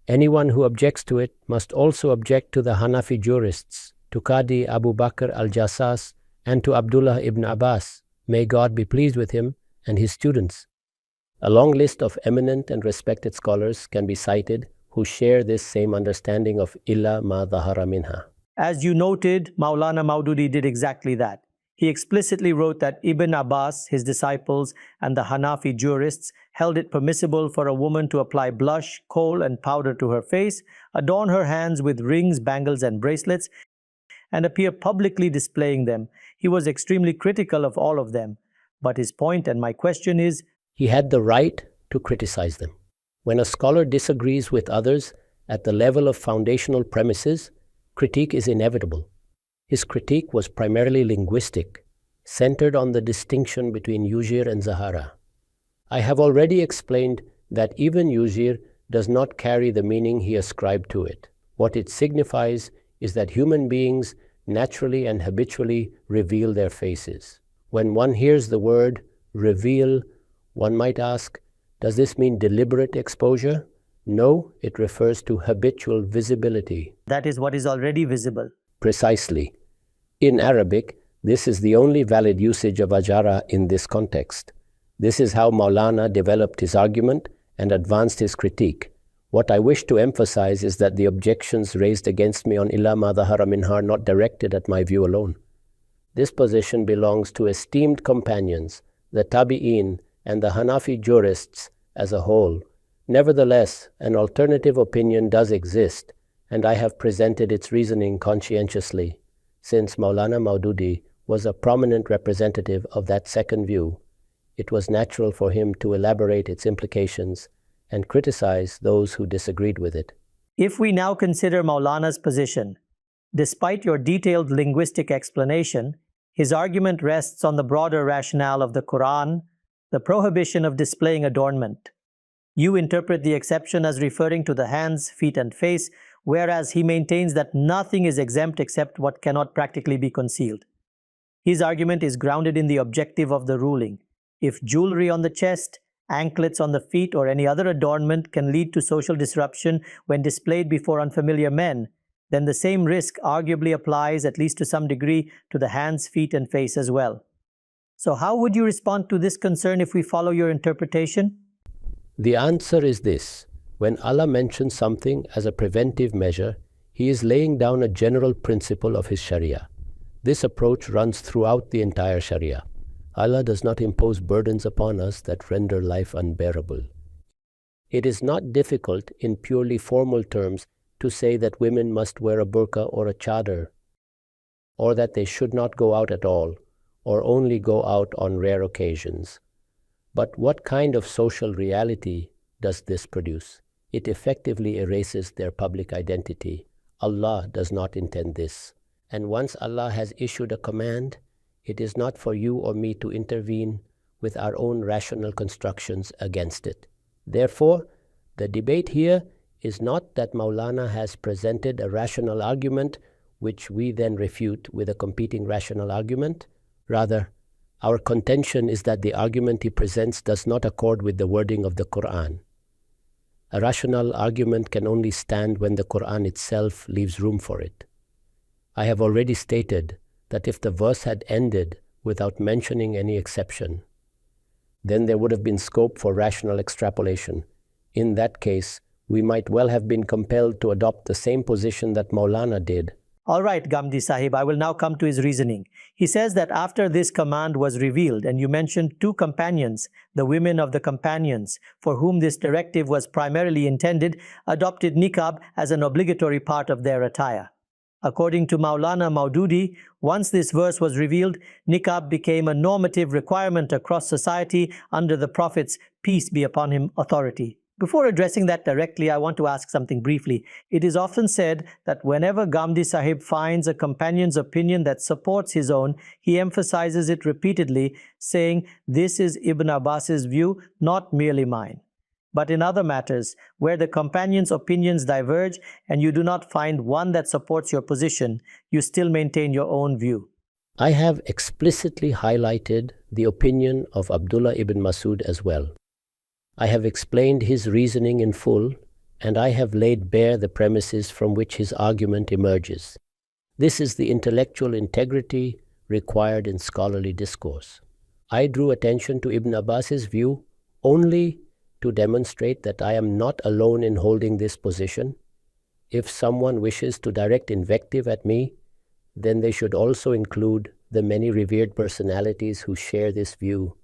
Anyone who objects to it must also object to the Hanafi jurists, to Qadi Abu Bakr al-Jassas, and to Abdullah ibn Abbas. May God be pleased with him and his students. A long list of eminent and respected scholars can be cited who share this same understanding of illa ma dhahara minha. As you noted, Maulana Maududi did exactly that. He explicitly wrote that Ibn Abbas, his disciples, and the Hanafi jurists held it permissible for a woman to apply blush, kohl, and powder to her face, adorn her hands with rings, bangles, and bracelets, and appear publicly displaying them. He was extremely critical of all of them. But his point, and my question is, he had the right to criticize them. When a scholar disagrees with others at the level of foundational premises, critique is inevitable. His critique was primarily linguistic, centered on the distinction between yujir and zahara. I have already explained that even yujir does not carry the meaning he ascribed to it. What it signifies is that human beings naturally and habitually reveal their faces. When one hears the word reveal, one might ask, does this mean deliberate exposure? No, it refers to habitual visibility. that is what is already visible. Precisely. In Arabic, this is the only valid usage of ajara in this context. This is how Maulana developed his argument and advanced his critique. What I wish to emphasize is that the objections raised against me on illa ma dhahara minha are not directed at my view alone. This position belongs to esteemed companions, the Tabi'in and the Hanafi jurists as a whole. Nevertheless, an alternative opinion does exist, and I have presented its reasoning conscientiously. Since Maulana Maududi was a prominent representative of that second view, it was natural for him to elaborate its implications and criticize those who disagreed with it. If we now consider Maulana's position, despite your detailed linguistic explanation, his argument rests on the broader rationale of the Quran, the prohibition of displaying adornment. You interpret the exception as referring to the hands, feet, and face, whereas he maintains that nothing is exempt except what cannot practically be concealed. His argument is grounded in the objective of the ruling. If jewelry on the chest, anklets on the feet, or any other adornment can lead to social disruption when displayed before unfamiliar men, then the same risk arguably applies, at least to some degree, to the hands, feet, and face as well. So how would you respond to this concern if we follow your interpretation? The answer is this. When Allah mentions something as a preventive measure, He is laying down a general principle of His Sharia. This approach runs throughout the entire Sharia. Allah does not impose burdens upon us that render life unbearable. It is not difficult in purely formal terms to say that women must wear a burqa or a chadar, or that they should not go out at all, or only go out on rare occasions. But what kind of social reality does this produce? It effectively erases their public identity. Allah does not intend this. And once Allah has issued a command, it is not for you or me to intervene with our own rational constructions against it. Therefore, the debate here is not that Maulana has presented a rational argument which we then refute with a competing rational argument. Rather, our contention is that the argument he presents does not accord with the wording of the Quran. A rational argument can only stand when the Quran itself leaves room for it. I have already stated that if the verse had ended without mentioning any exception, then there would have been scope for rational extrapolation. In that case, we might well have been compelled to adopt the same position that Maulana did. All right, Ghamidi Sahib, I will now come to his reasoning. He says that after this command was revealed, and you mentioned two companions, the women of the companions, for whom this directive was primarily intended, adopted niqab as an obligatory part of their attire. According to Maulana Maududi, once this verse was revealed, niqab became a normative requirement across society under the Prophet's, peace be upon him, authority. Before addressing that directly, I want to ask something briefly. It is often said that whenever Ghamidi Sahib finds a companion's opinion that supports his own, he emphasizes it repeatedly, saying, "This is Ibn Abbas's view, not merely mine." But in other matters, where the companion's opinions diverge and you do not find one that supports your position, you still maintain your own view. I have explicitly highlighted the opinion of Abdullah ibn Masud as well. I have explained his reasoning in full, and I have laid bare the premises from which his argument emerges. This is the intellectual integrity required in scholarly discourse. I drew attention to Ibn Abbas's view only to demonstrate that I am not alone in holding this position. If someone wishes to direct invective at me, then they should also include the many revered personalities who share this view.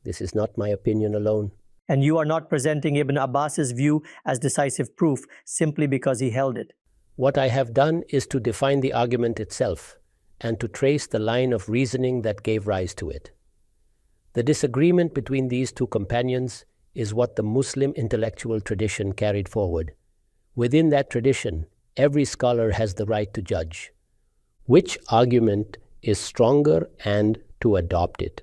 This is not my opinion alone. And you are not presenting Ibn Abbas's view as decisive proof simply because he held it. What I have done is to define the argument itself and to trace the line of reasoning that gave rise to it. The disagreement between these two companions is what the Muslim intellectual tradition carried forward. Within that tradition, every scholar has the right to judge which argument is stronger and to adopt it.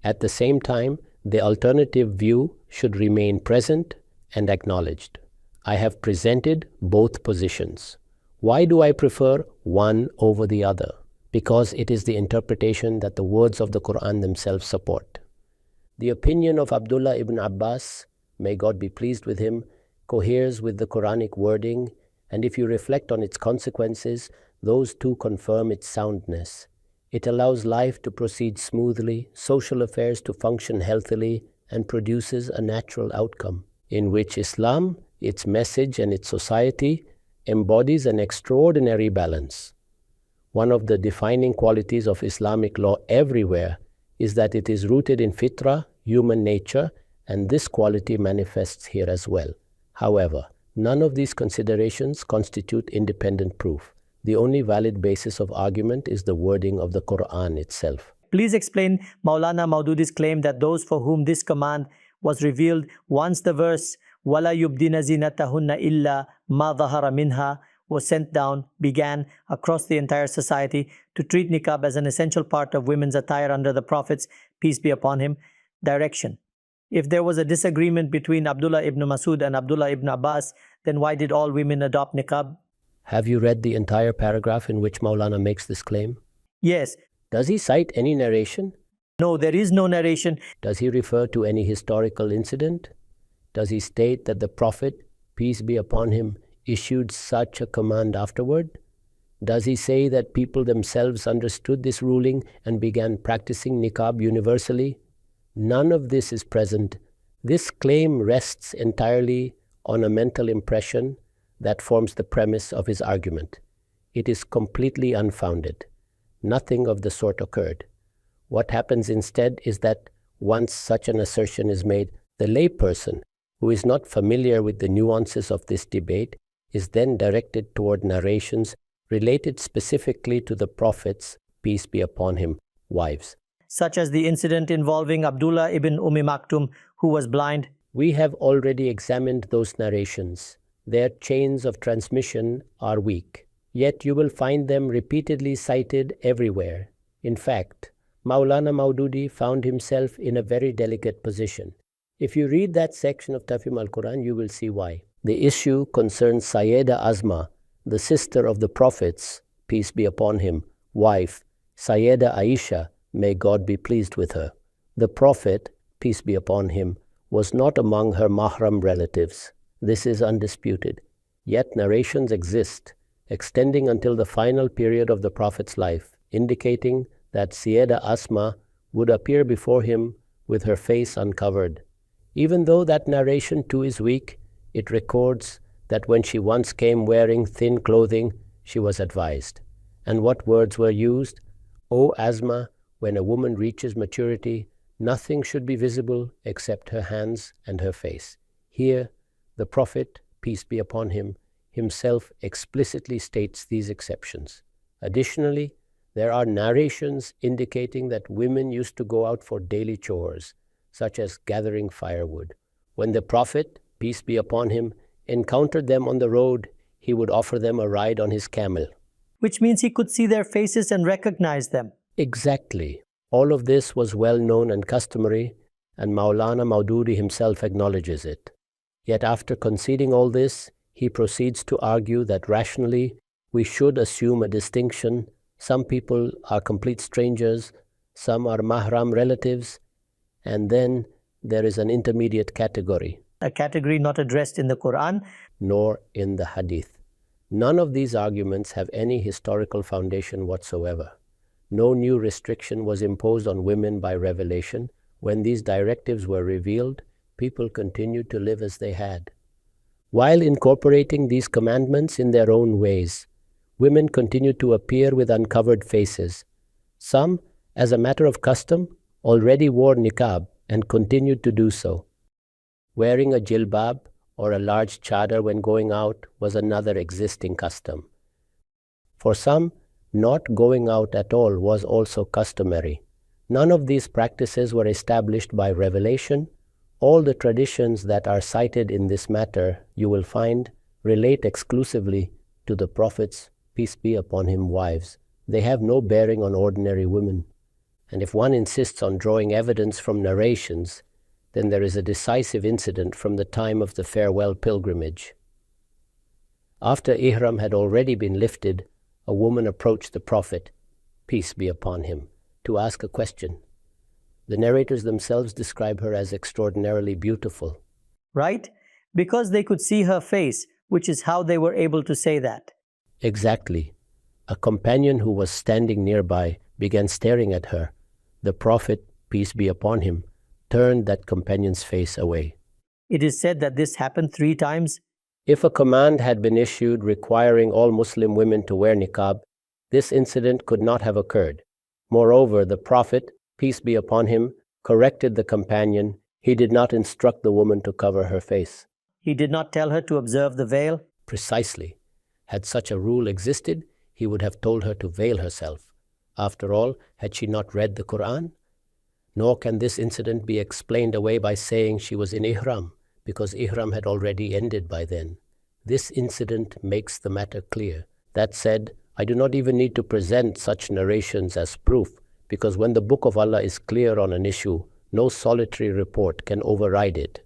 At the same time, the alternative view should remain present and acknowledged. I have presented both positions. Why do I prefer one over the other? Because it is the interpretation that the words of the Quran themselves support. The opinion of Abdullah ibn Abbas, may God be pleased with him, coheres with the Quranic wording, and if you reflect on its consequences, those two confirm its soundness. It allows life to proceed smoothly, social affairs to function healthily, and produces a natural outcome, in which Islam, its message and its society, embodies an extraordinary balance. One of the defining qualities of Islamic law everywhere is that it is rooted in fitrah, human nature, and this quality manifests here as well. However, none of these considerations constitute independent proof. The only valid basis of argument is the wording of the Quran itself. Please explain Maulana Maududi's claim that those for whom this command was revealed once the verse وَلَا يُبْدِينَ زِينَتَهُنَّ إِلَّا مَا ظَهَرَ مِنْهَا was sent down, began across the entire society to treat niqab as an essential part of women's attire under the Prophet's, peace be upon him, direction. If there was a disagreement between Abdullah ibn Masud and Abdullah ibn Abbas, then why did all women adopt niqab? Have you read the entire paragraph in which Maulana makes this claim? Yes. Does he cite any narration? No, there is no narration. Does he refer to any historical incident? Does he state that the Prophet, peace be upon him, issued such a command afterward? Does he say that people themselves understood this ruling and began practicing niqab universally? None of this is present. This claim rests entirely on a mental impression that forms the premise of his argument. It is completely unfounded. Nothing of the sort occurred. What happens instead is that once such an assertion is made, the layperson, who is not familiar with the nuances of this debate, is then directed toward narrations related specifically to the Prophet's, peace be upon him, wives. Such as the incident involving Abdullah ibn Maktum, who was blind. We have already examined those narrations. Their chains of transmission are weak, yet you will find them repeatedly cited everywhere. In fact, Maulana Maududi found himself in a very delicate position. If you read that section of Tafhim al-Quran, you will see why. The issue concerns Sayyida Azma, the sister of the Prophet's, peace be upon him, wife, Sayyida Aisha, may God be pleased with her. The Prophet, peace be upon him, was not among her mahram relatives. This is undisputed. Yet narrations exist, extending until the final period of the Prophet's life, indicating that Sayyida Asma would appear before him with her face uncovered. Even though that narration too is weak, it records that when she once came wearing thin clothing, she was advised. And what words were used? O Asma, when a woman reaches maturity, nothing should be visible except her hands and her face. Here, the Prophet, peace be upon him, himself explicitly states these exceptions. Additionally, there are narrations indicating that women used to go out for daily chores, such as gathering firewood. When the Prophet, peace be upon him, encountered them on the road, he would offer them a ride on his camel. Which means he could see their faces and recognize them. Exactly. All of this was well known and customary, and Maulana Maududi himself acknowledges it. Yet after conceding all this, he proceeds to argue that rationally we should assume a distinction. Some people are complete strangers, some are mahram relatives, and then there is an intermediate category. A category not addressed in the Quran, nor in the Hadith. None of these arguments have any historical foundation whatsoever. No new restriction was imposed on women by revelation. When these directives were revealed, people continued to live as they had. While incorporating these commandments in their own ways, women continued to appear with uncovered faces. Some, as a matter of custom, already wore niqab and continued to do so. Wearing a jilbab or a large chadar when going out was another existing custom. For some, not going out at all was also customary. None of these practices were established by revelation. All the traditions that are cited in this matter, you will find, relate exclusively to the Prophet's, peace be upon him, wives. They have no bearing on ordinary women. And if one insists on drawing evidence from narrations, then there is a decisive incident from the time of the farewell pilgrimage. After Ihram had already been lifted, a woman approached the Prophet, peace be upon him, to ask a question. The narrators themselves describe her as extraordinarily beautiful. Right? Because they could see her face, which is how they were able to say that. Exactly. A companion who was standing nearby began staring at her. The Prophet, peace be upon him, turned that companion's face away. It is said that this happened 3 times. If a command had been issued requiring all Muslim women to wear niqab, this incident could not have occurred. Moreover, the Prophet, peace be upon him, corrected the companion. He did not instruct the woman to cover her face. He did not tell her to observe the veil. Precisely. Had such a rule existed, he would have told her to veil herself. After all, had she not read the Quran? Nor can this incident be explained away by saying she was in Ihram, because Ihram had already ended by then. This incident makes the matter clear. That said, I do not even need to present such narrations as proof, because when the Book of Allah is clear on an issue, no solitary report can override it.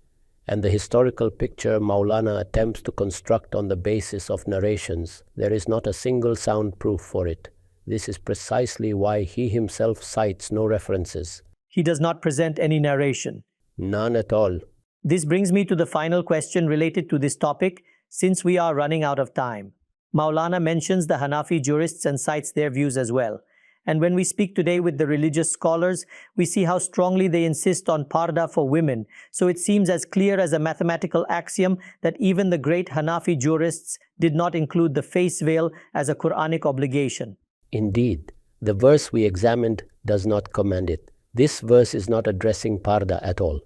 And the historical picture Maulana attempts to construct on the basis of narrations, there is not a single sound proof for it. This is precisely why he himself cites no references. He does not present any narration. None at all. This brings me to the final question related to this topic, since we are running out of time. Maulana mentions the Hanafi jurists and cites their views as well. And when we speak today with the religious scholars, we see how strongly they insist on Parda for women. So it seems as clear as a mathematical axiom that even the great Hanafi jurists did not include the face veil as a Quranic obligation. Indeed, the verse we examined does not command it. This verse is not addressing Parda at all.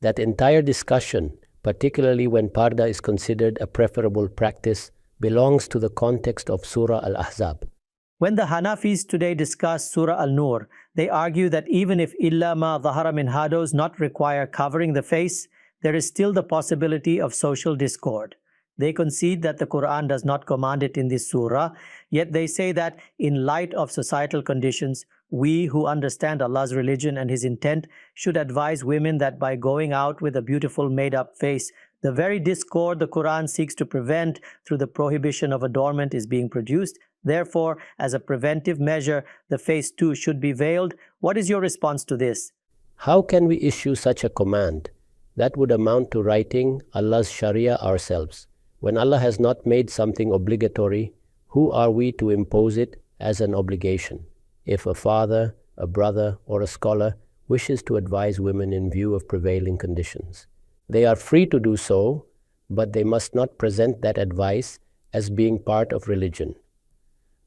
That entire discussion, particularly when Parda is considered a preferable practice, belongs to the context of Surah Al-Ahzab. When the Hanafis today discuss Surah Al-Noor, they argue that even if illa ma dhahara min does not require covering the face, there is still the possibility of social discord. They concede that the Quran does not command it in this surah, yet they say that in light of societal conditions, we who understand Allah's religion and His intent should advise women that by going out with a beautiful made-up face, the very discord the Quran seeks to prevent through the prohibition of adornment is being produced. Therefore, as a preventive measure, the face too should be veiled. What is your response to this? How can we issue such a command? That would amount to writing Allah's Sharia ourselves. When Allah has not made something obligatory, who are we to impose it as an obligation? If a father, a brother, or a scholar wishes to advise women in view of prevailing conditions. They are free to do so, but they must not present that advice as being part of religion.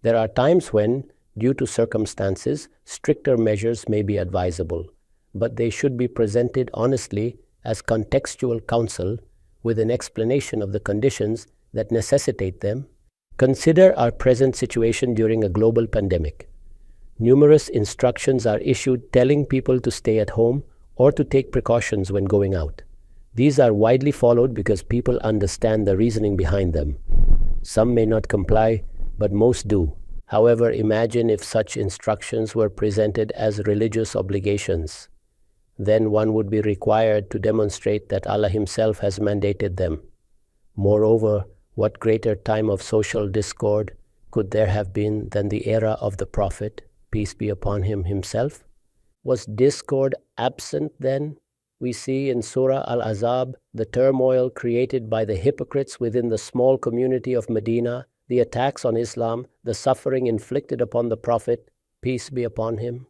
There are times when, due to circumstances, stricter measures may be advisable, but they should be presented honestly as contextual counsel with an explanation of the conditions that necessitate them. Consider our present situation during a global pandemic. Numerous instructions are issued telling people to stay at home or to take precautions when going out. These are widely followed because people understand the reasoning behind them. Some may not comply, but most do. However, imagine if such instructions were presented as religious obligations. Then one would be required to demonstrate that Allah Himself has mandated them. Moreover, what greater time of social discord could there have been than the era of the Prophet, peace be upon him himself? Was discord absent then? We see in Surah Al-Ahzab the turmoil created by the hypocrites within the small community of Medina, the attacks on Islam, the suffering inflicted upon the Prophet, peace be upon him.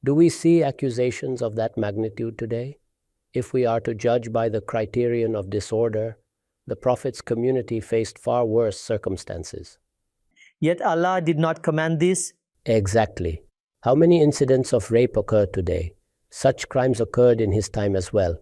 Do we see accusations of that magnitude today? If we are to judge by the criterion of disorder, the Prophet's community faced far worse circumstances. Yet Allah did not command this. Exactly. How many incidents of rape occur today? Such crimes occurred in his time as well.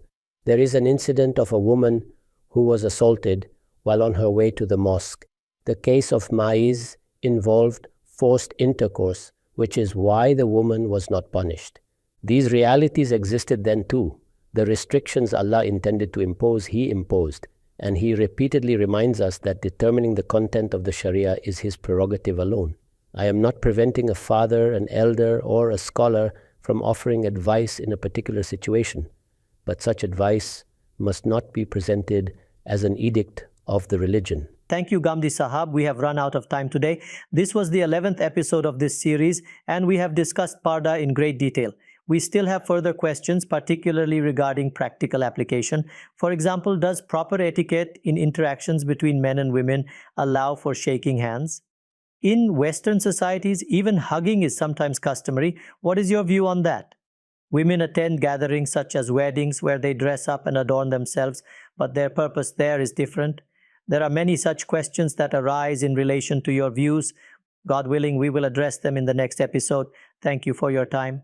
There is an incident of a woman who was assaulted while on her way to the mosque. The case of Maiz involved forced intercourse, which is why the woman was not punished. These realities existed then too. The restrictions Allah intended to impose, He imposed, and He repeatedly reminds us that determining the content of the Sharia is His prerogative alone. I am not preventing a father, an elder, or a scholar from offering advice in a particular situation, but such advice must not be presented as an edict of the religion. Thank you, Ghamidi Sahab. We have run out of time today. This was the 11th episode of this series, and we have discussed Parda in great detail. We still have further questions, particularly regarding practical application. For example, does proper etiquette in interactions between men and women allow for shaking hands? In Western societies, even hugging is sometimes customary. What is your view on that? Women attend gatherings such as weddings where they dress up and adorn themselves, but their purpose there is different. There are many such questions that arise in relation to your views. God willing, we will address them in the next episode. Thank you for your time.